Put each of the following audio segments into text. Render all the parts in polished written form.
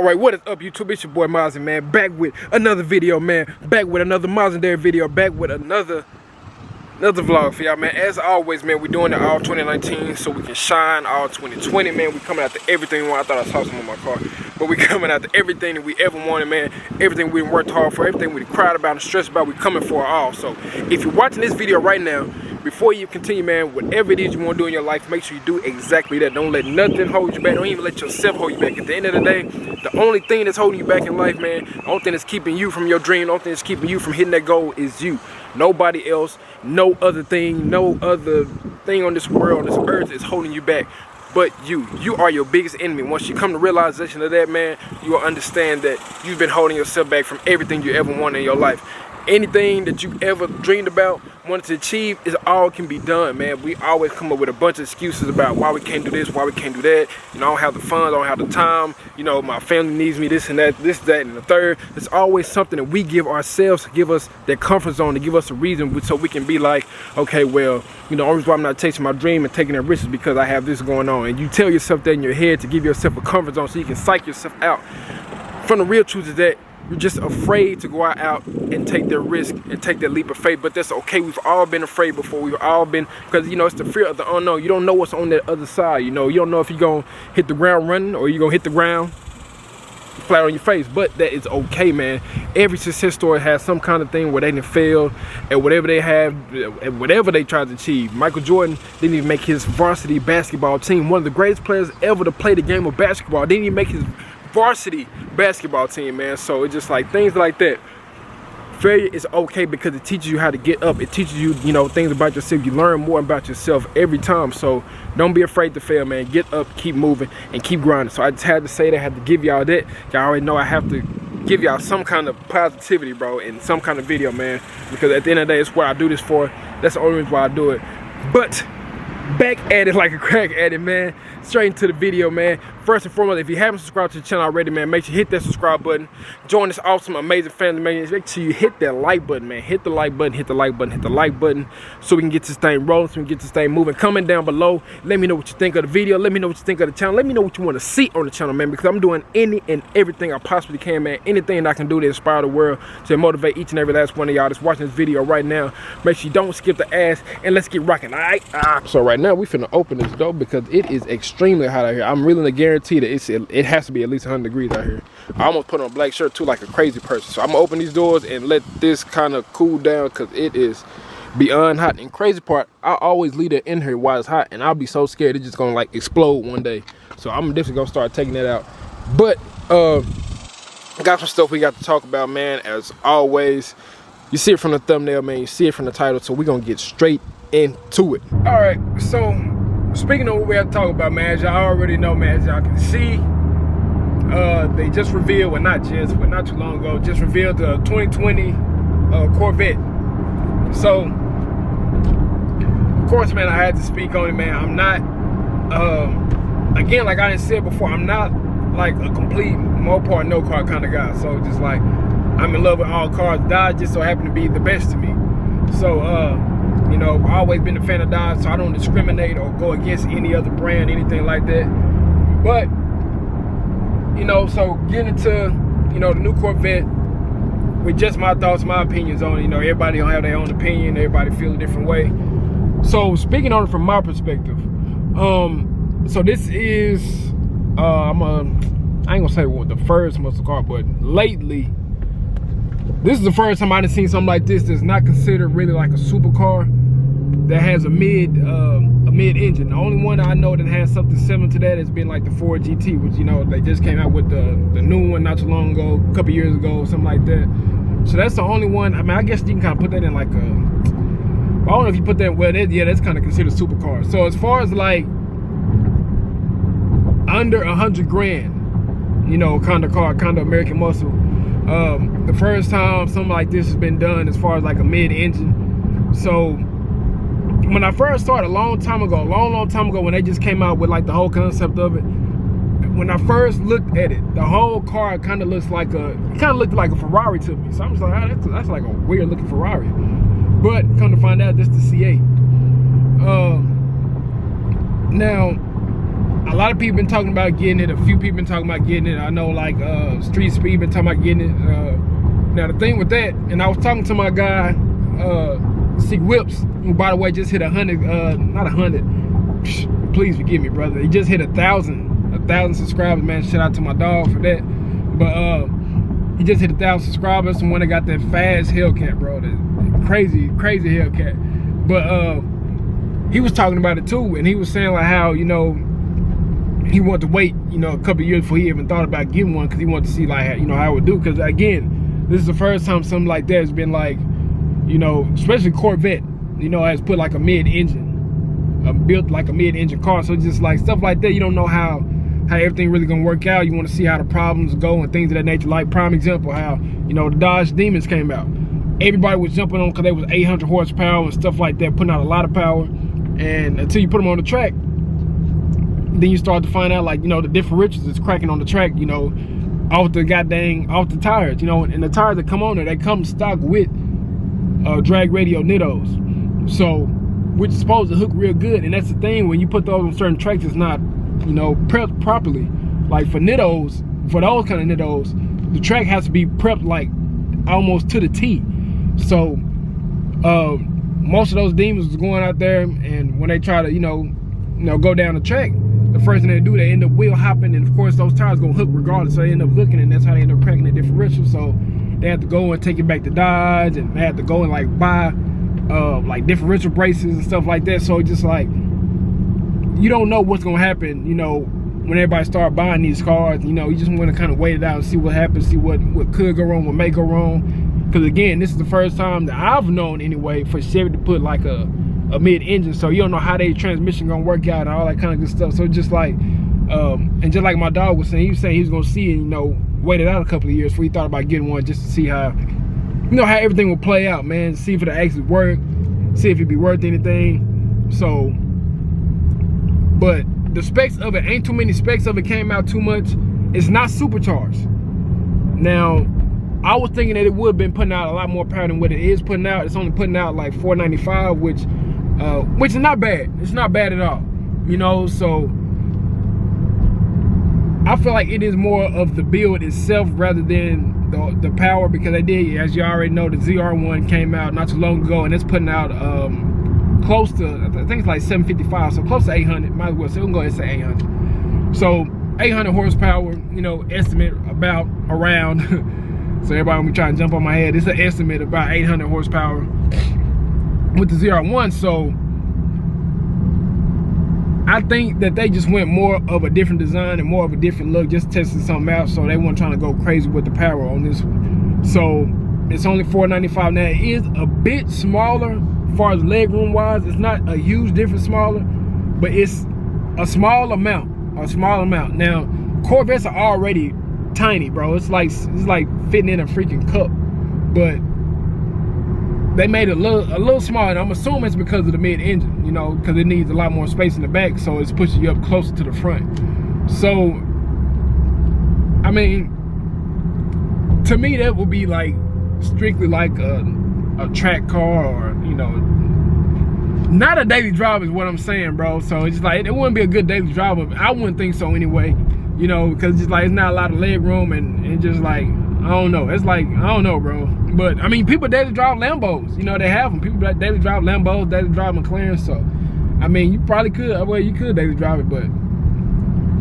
Alright, what is up, YouTube? It's your boy Mozzie, man. Back with another video, man. Back with another Mozzendary video. Back with another vlog for y'all, man. As always, man, we're doing it all 2019 so we can shine all 2020, man. We coming after everything we want. I thought I saw some on my car. But we coming after everything that we ever wanted, man. Everything we worked hard for, everything we cried about and stressed about, we coming for it all. So if you're watching this video right now, before you continue, man, whatever it is you want to do in your life, make sure you do exactly that. Don't let nothing hold you back. Don't even let yourself hold you back. At the end of the day, the only thing that's holding you back in life, man, the only thing that's keeping you from your dream, the only thing that's keeping you from hitting that goal is you. Nobody else, no other thing, no other thing on this world, on this earth is holding you back but you. You are your biggest enemy. Once you come to realization of that, man, you will understand that you've been holding yourself back from everything you ever wanted in your life. Anything that you ever dreamed about, wanted to achieve, is all can be done, man. We always come up with a bunch of excuses about why we can't do this, why we can't do that. You know, I don't have the funds, I don't have the time. You know, my family needs me, this and that, and the third. There's always something that we give ourselves to give us that comfort zone, to give us a reason so we can be like, okay, well, you know, the only reason why I'm not chasing my dream and taking that risk is because I have this going on. And you tell yourself that in your head to give yourself a comfort zone so you can psych yourself out. From the real truth is that you're just afraid to go out and take that risk and take that leap of faith. But that's okay. We've all been afraid before. We've all been, because, you know, it's the fear of the unknown. You don't know what's on that other side. You know, you don't know if you're going to hit the ground running or you're going to hit the ground flat on your face. But that is okay, man. Every success story has some kind of thing where they didn't fail at whatever they have, at whatever they tried to achieve. Michael Jordan didn't even make his varsity basketball team. One of the greatest players ever to play the game of basketball didn't even make his varsity basketball team, man. So it's just like things like that. Failure is okay because it teaches you how to get up. It teaches you, you know, things about yourself. You learn more about yourself every time. So don't be afraid to fail, man. Get up, keep moving, and keep grinding. So I just had to say that. I had to give y'all that. Y'all already know I have to give y'all some kind of positivity, bro, and some kind of video, man, because at the end of the day, it's what I do this for. That's the only reason why I do it. But back at it like a crack addict, man. Straight into the video, man. First and foremost, if you haven't subscribed to the channel already, man, make sure you hit that subscribe button. Join this awesome, amazing family, man. Make sure you hit that like button, man. Hit the like button, hit the like button, hit the like button, so we can get this thing rolling, so we can get this thing moving. Comment down below. Let me know what you think of the video. Let me know what you think of the channel. Let me know what you want to see on the channel, man, because I'm doing any and everything I possibly can, man. Anything I can do to inspire the world, to motivate each and every last one of y'all that's watching this video right now. Make sure you don't skip the ass, and let's get rocking, all right? So right now, we finna open this door because it is extremely hot out here. I'm really gonna guarantee that it has to be at least 100 degrees out here. I almost put on a black shirt too, like a crazy person. So I'm gonna open these doors and let this kind of cool down because it is beyond hot. And crazy part, I always leave it in here while it's hot, and I'll be so scared it's just gonna like explode one day. So I'm definitely gonna start taking that out. But got some stuff we got to talk about, man. As always, you see it from the thumbnail, man. You see it from the title. So we're gonna get straight into it. All right, so speaking of what we have to talk about, man, as y'all already know, man, as y'all can see, they just revealed, well, not just, but not too long ago, just revealed the 2020 Corvette. So, of course, man, I had to speak on it, man. I'm not, again, like I done said before, I'm not like a complete Mopar, no car kind of guy. So, just like, I'm in love with all cars. Dodge just so happened to be the best to me. So, you know, I've always been a fan of Dodge, so I don't discriminate or go against any other brand, anything like that. But, you know, so getting into, you know, the new Corvette with just my thoughts, my opinions on it. You know, everybody don't have their own opinion. Everybody feels a different way. So speaking on it from my perspective, so this is, I ain't gonna say what the first muscle car, but lately, this is the first time I've seen something like this that's not considered really like a supercar that has a mid engine. The only one I know that has something similar to that has been like the Ford GT, which, you know, they just came out with the new one not too long ago, a couple years ago, something like that. So that's the only one. I mean, I guess you can kind of put that in like a, I don't know if you put that, well, yeah, that's kind of considered supercar. So as far as like under 100 grand, you know, kind of car, kind of American muscle. The first time something like this has been done as far as like a mid-engine. So when I first started a long time ago when they just came out with like the whole concept of it, when I first looked at it, the whole car kind of looks like looked like a Ferrari to me. So I'm just like, oh, that's like a weird looking Ferrari. But come to find out, this is the C8. Now A lot of people been talking about getting it. A few people been talking about getting it. I know like Street Speed been talking about getting it. Now the thing with that, and I was talking to my guy, Sig Whips, who by the way just hit 100, not 100. Please forgive me, brother. He just hit 1,000 subscribers, man. Shout out to my dog for that. But he just hit 1,000 subscribers. The one that got that fast Hellcat, bro. The crazy Hellcat. But he was talking about it too, and he was saying like how, you know, he wanted to wait, you know, a couple of years before he even thought about getting one, because he wanted to see like, you know, how it would do. Because again, this is the first time something like that has been like, you know, especially Corvette, you know, has put like a mid-engine, built like a mid-engine car. So just like stuff like that, you don't know how everything really gonna work out. You want to see how the problems go and things of that nature. Like prime example, how, you know, the Dodge Demons came out. Everybody was jumping on because they was 800 horsepower and stuff like that, putting out a lot of power. And until you put them on the track, then you start to find out, like, you know, the differentials is cracking on the track, you know, off the tires, you know. And the tires that come on there, they come stock with drag radio nittos, so which is supposed to hook real good. And that's the thing, when you put those on certain tracks, it's not, you know, prepped properly. Like for nittos, for those kind of nittos, the track has to be prepped like almost to the T. So most of those demons was going out there, and when they try to, you know, go down the track, the first thing they do, they end up wheel hopping, and of course those tires gonna hook regardless, so they end up hooking, and that's how they end up cracking the differential. So they have to go and take it back to Dodge, and they have to go and like buy like differential braces and stuff like that. So it's just like, you don't know what's gonna happen, you know, when everybody start buying these cars. You know, you just want to kind of wait it out and see what happens, see what could go wrong, what may go wrong. Because again, this is the first time that I've known anyway for Chevy to put like a mid-engine, so you don't know how their transmission gonna work out and all that kind of good stuff. So just like and just like my dog was saying, he was gonna see, and, you know, wait it out a couple of years before he thought about getting one, just to see how, you know, how everything will play out, man. See if it'll actually work, see if it'd be worth anything. So, but the specs of it, ain't too many specs of it came out too much. It's not supercharged. Now, I was thinking that it would have been putting out a lot more power than what it is putting out. It's only putting out like 495, which is not bad. It's not bad at all, you know. So I feel like it is more of the build itself rather than the power, because they did, as you already know, the ZR1 came out not too long ago, and it's putting out close to, I think it's like 755, so close to 800. Might as well say, we can go ahead and say 800. So 800 horsepower, you know, estimate about around. So everybody gonna be trying to jump on my head. It's an estimate about 800 horsepower with the ZR1. So I think that they just went more of a different design and more of a different look, just testing something out. So they weren't trying to go crazy with the power on this one. So it's only $495. Now it is a bit smaller as far as leg room wise. It's not a huge difference smaller, but it's a small amount. Now Corvettes are already tiny, bro. It's like fitting in a freaking cup, but they made it a little smaller. And I'm assuming it's because of the mid-engine, you know, because it needs a lot more space in the back, so it's pushing you up closer to the front. So I mean, to me that would be like strictly like a track car, or, you know, not a daily driver is what I'm saying, bro. So it's just like, it wouldn't be a good daily driver. I wouldn't think so anyway, you know, because just like, it's not a lot of leg room, and just like, I don't know. It's like, I don't know, bro. But I mean, people daily drive Lambos, you know, they have them. People daily drive Lambos, daily drive McLaren. So I mean, you probably could, well, you could daily drive it, but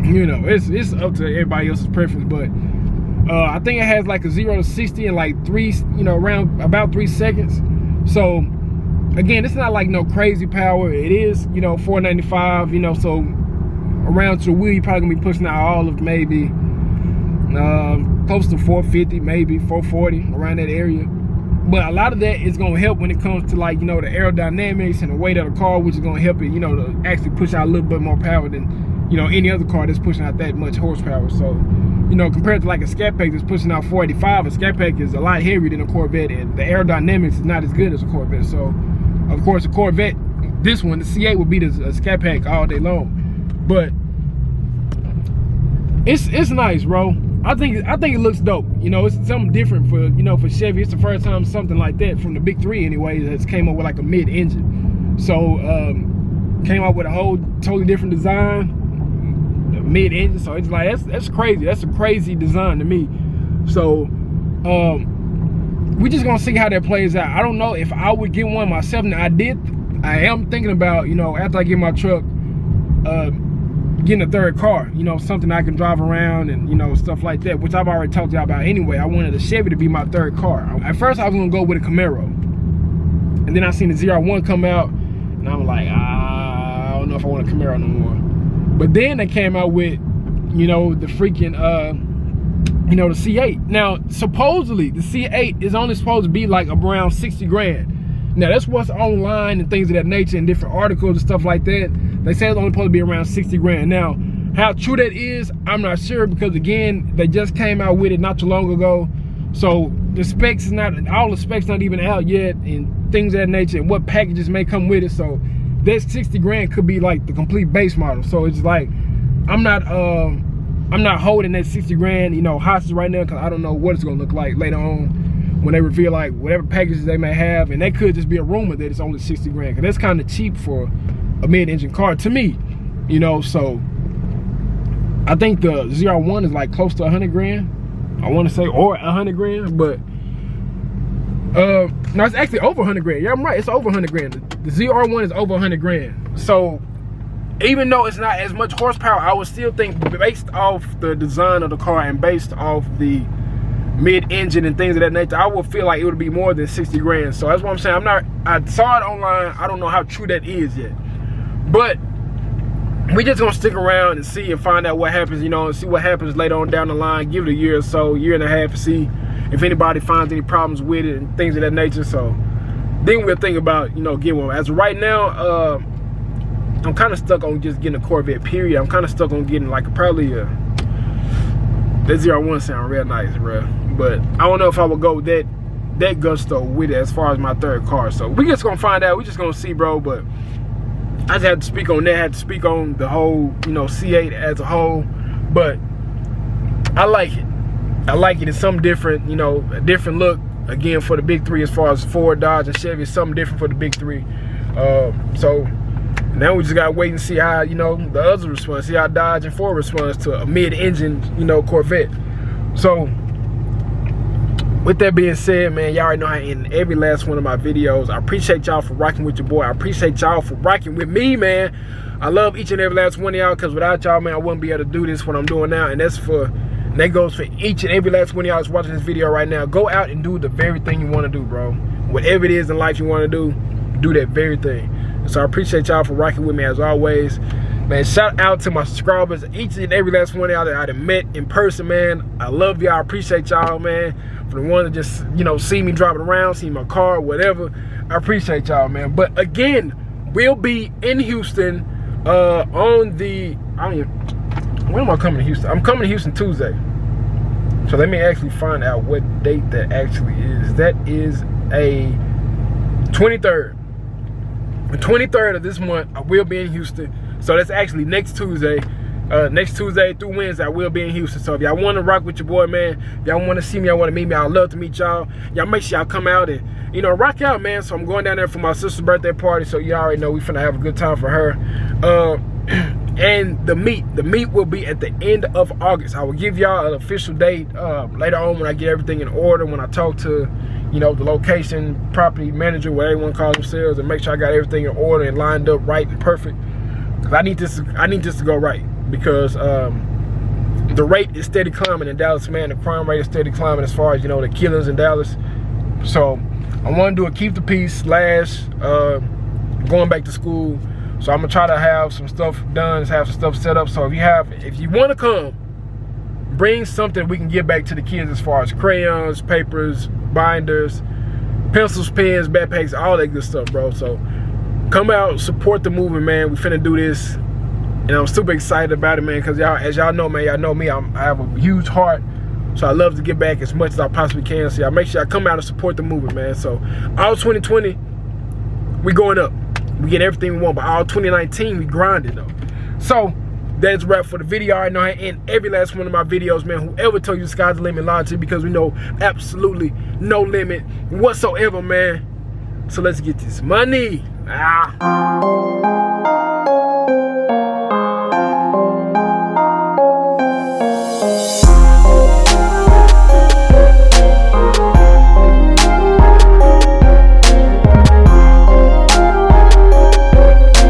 you know, it's up to everybody else's preference. But I think it has like a 0 to 60 in like around about 3 seconds. So again, it's not like no crazy power. It is, you know, 495, you know, so around to the wheel, you're probably gonna be pushing out all of maybe close to 450, maybe 440, around that area. But a lot of that is gonna help when it comes to, like, you know, the aerodynamics and the weight of the car, which is gonna help it, you know, to actually push out a little bit more power than, you know, any other car that's pushing out that much horsepower. So, you know, compared to like a Scat Pack that's pushing out 485, a Scat Pack is a lot heavier than a Corvette, and the aerodynamics is not as good as a Corvette. So, of course, a Corvette, this one, the C8, would beat a Scat Pack all day long. But it's nice, bro. I think it looks dope. You know, it's something different for, you know, for Chevy. It's the first time something like that from the big three anyway that's came up with like a mid-engine. So came out with a whole totally different design. mid-engine. So it's like, that's crazy. That's a crazy design to me. So we just gonna see how that plays out. I don't know if I would get one myself. Now I am thinking about, you know, after I get my truck, getting a third car, you know, something I can drive around and, you know, stuff like that, which I've already talked to y'all about anyway. I wanted a Chevy to be my third car. At first I was gonna go with a Camaro, and then I seen the ZR1 come out, and I'm like, I don't know if I want a Camaro no more. But then they came out with, you know, the freaking you know, the C8. Now supposedly the C8 is only supposed to be like around 60 grand. Now that's what's online and things of that nature, and different articles and stuff like that. They say it's only supposed to be around 60 grand. Now, how true that is, I'm not sure, because again, they just came out with it not too long ago. So the specs is not, all the specs not even out yet, and things of that nature, and what packages may come with it. So that 60 grand could be like the complete base model. So it's like, I'm not holding that 60 grand, you know, hostage right now, because I don't know what it's gonna look like later on when they reveal like whatever packages they may have, and they could just be a rumor that it's only 60 grand, because that's kind of cheap for a mid-engine car to me, you know. So I think the ZR1 is like close to 100 grand, I want to say, or 100 grand, but no, it's actually over 100 grand. Yeah, I'm right, it's over 100 grand. The ZR1 is over 100 grand. So even though it's not as much horsepower, I would still think, based off the design of the car and based off the mid-engine and things of that nature, I would feel like it would be more than 60 grand. So that's what I'm saying. I saw it online. I don't know how true that is yet, but we just gonna stick around and see and find out what happens, you know, and see what happens later on down the line. Give it a year or so, year and a half, to see if anybody finds any problems with it and things of that nature. So then we'll think about, you know, getting one. As of right now, I'm kind of stuck on just getting a Corvette, period. I'm kind of stuck on getting like probably a, that ZR1 sound real nice, bro. But I don't know if I would go that gusto with it as far as my third car. So we just gonna find out. We just gonna see, bro. But I just had to speak on that. I had to speak on the whole, you know, C8 as a whole. But I like it. I like it. It's something different, you know, a different look. Again, for the big three, as far as Ford, Dodge, and Chevy, it's something different for the big three. So now we just gotta wait and see how, you know, the others respond. See how Dodge and Ford responds to a mid-engine, you know, Corvette. So with that being said, man, y'all already know I end every last one of my videos. I appreciate y'all for rocking with your boy. I appreciate y'all for rocking with me, man. I love each and every last one of y'all, because without y'all, man, I wouldn't be able to do this, what I'm doing now. And that goes for each and every last one of y'all that's watching this video right now. Go out and do the very thing you want to do, bro. Whatever it is in life you want to do that very thing. So I appreciate y'all for rocking with me as always. Man, shout out to my subscribers, each and every last one of y'all that I done met in person, man. I love y'all. I appreciate y'all, man. For the one that just, you know, see me driving around, see my car, whatever. I appreciate y'all, man. But again, we'll be in Houston on the, when am I coming to Houston? I'm coming to Houston Tuesday. So let me actually find out what date that actually is. That is a 23rd. The 23rd of this month, I will be in Houston. So that's actually next Tuesday. Next Tuesday through Wednesday, I will be in Houston. So if y'all want to rock with your boy, man, if y'all want to see me, y'all want to meet me, I'd love to meet y'all. Y'all make sure y'all come out and, you know, rock out, man. So I'm going down there for my sister's birthday party. So you already know we finna have a good time for her. And the meet will be at the end of August. I will give y'all an official date later on when I get everything in order, when I talk to, you know, the location, property manager, whatever everyone calls themselves, and make sure I got everything in order and lined up right and perfect. Cause I need this to go right, because the rate is steady climbing in Dallas, man. The crime rate is steady climbing as far as, you know, the killings in Dallas. So I want to do a keep the peace / going back to school. So I'm gonna try to have some stuff done, have some stuff set up. So if you want to come, bring something we can give back to the kids as far as crayons, papers, binders, pencils, pens, backpacks, all that good stuff, bro. So come out, support the movement, man. We finna do this, and I'm super excited about it, man, because y'all, as y'all know, man, y'all know me, I have a huge heart, so I love to give back as much as I possibly can. So y'all make sure y'all come out and support the movement, man. So all 2020, we going up. We get everything we want, but all 2019, we grinding though. So that's a wrap for the video. I know I end every last one of my videos, man. Whoever told you the sky's the limit, lied to you, because we know absolutely no limit whatsoever, man. So let's get this money.